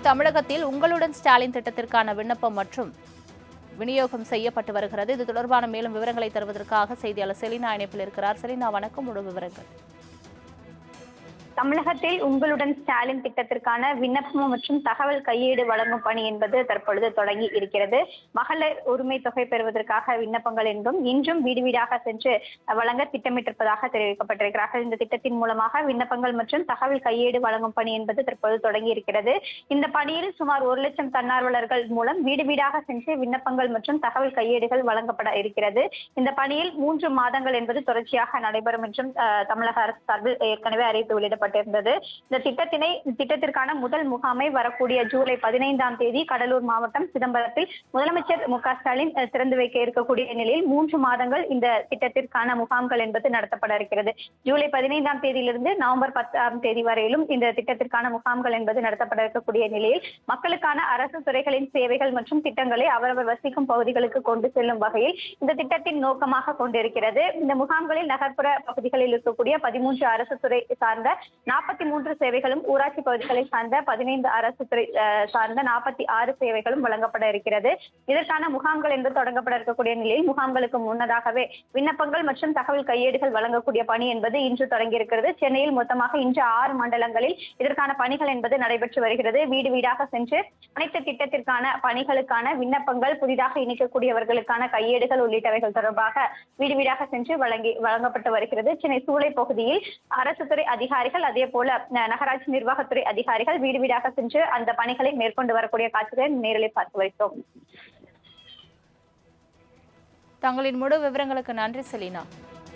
தமிழகத்தில் உங்களுடன் ஸ்டாலின் திட்டத்திற்கான விண்ணப்பம் மற்றும் விநியோகம் செய்யப்பட்டு வருகிறது. இது தொடர்பான மேலும் விவரங்களை தருவதற்காக செய்தியாளர் செலினா இணைப்பில் இருக்கிறார். செலினா, வணக்கம். முழு விவரங்கள். தமிழகத்தில் உங்களுடன் ஸ்டாலின் திட்டத்திற்கான விண்ணப்பம் மற்றும் தகவல் கையேடு வழங்கும் பணி என்பது தற்பொழுது தொடங்கி இருக்கிறது. மகளிர் உரிமை தொகை பெறுவதற்காக விண்ணப்பங்கள் என்றும் இன்றும் வீடு வீடாக சென்று வழங்க திட்டமிட்டிருப்பதாக தெரிவிக்கப்பட்டிருக்கிறார்கள். இந்த திட்டத்தின் மூலமாக விண்ணப்பங்கள் மற்றும் தகவல் கையேடு வழங்கும் பணி என்பது தற்போது தொடங்கி இருக்கிறது. இந்த பணியில் சுமார் 1 லட்சம் தன்னார்வலர்கள் மூலம் வீடு வீடாக சென்று விண்ணப்பங்கள் மற்றும் தகவல் கையேடுகள் வழங்கப்பட இருக்கிறது. இந்த பணியில் 3 மாதங்கள் என்பது தொடர்ச்சியாக நடைபெறும் என்றும் தமிழக அரசு சார்பில் ஏற்கனவே அறிவிப்பு வெளியிடப்பட்டிருந்தது. இந்த திட்டத்திற்கான முதல் முகாமை வரக்கூடிய ஜூலை 15ஆம் தேதி கடலூர் மாவட்டம் சிதம்பரத்தில் முதலமைச்சர் மு.க. ஸ்டாலின் திறந்து வைக்க இருக்கக்கூடிய நிலையில் 3 மாதங்கள் இந்த திட்டத்திற்கான முகாம்கள் என்பது நடத்தப்பட இருக்கிறது. ஜூலை 15ஆம் தேதியிலிருந்து நவம்பர் 10ஆம் தேதி வரையிலும் இந்த திட்டத்திற்கான முகாம்கள் என்பது நடத்தப்பட இருக்கக்கூடிய நிலையில் மக்களுக்கான அரசு துறைகளின் சேவைகள் மற்றும் திட்டங்களை அவரவர் வசிக்கும் பகுதிகளுக்கு கொண்டு செல்லும் வகையில் இந்த திட்டத்தின் நோக்கமாக கொண்டிருக்கிறது. இந்த முகாம்களில் நகர்ப்புற பகுதிகளில் இருக்கக்கூடிய 13 அரசு துறை சார்ந்த 43 சேவைகளும், ஊராட்சி பகுதிகளை சார்ந்த 15 அரசு துறை சார்ந்த 46 சேவைகளும் வழங்கப்பட இருக்கிறது. இதற்கான முகாம்கள் என்பது தொடங்கப்பட இருக்கக்கூடிய நிலையில் முகாம்களுக்கு முன்னதாகவே விண்ணப்பங்கள் மற்றும் தகவல் கையேடுகள் வழங்கக்கூடிய பணி என்பது இன்று தொடங்கி இருக்கிறது. சென்னையில் மொத்தமாக இன்று 6 மண்டலங்களில் இதற்கான பணிகள் என்பது நடைபெற்று வருகிறது. வீடு வீடாக சென்று அனைத்து திட்டத்திற்கான பணிகளுக்கான விண்ணப்பங்கள், புதிதாக இணைக்கக்கூடியவர்களுக்கான கையேடுகள் உள்ளிட்டவைகள் தொடர்பாக வீடு வீடாக சென்று வழங்கப்பட்டு வருகிறது. சென்னை சூளை பகுதியில் அரசு துறை அதிகாரிகள், அதே போல நகராட்சி நிர்வாகத்துறை அதிகாரிகள் வீடு வீடாக சென்று அந்த பணிகளை மேற்கொண்டு வரக்கூடிய காட்சிகளை நேரில் பார்த்து வருகிறோம். தங்களின் முழு விவரங்களுக்கு நன்றி செலினா.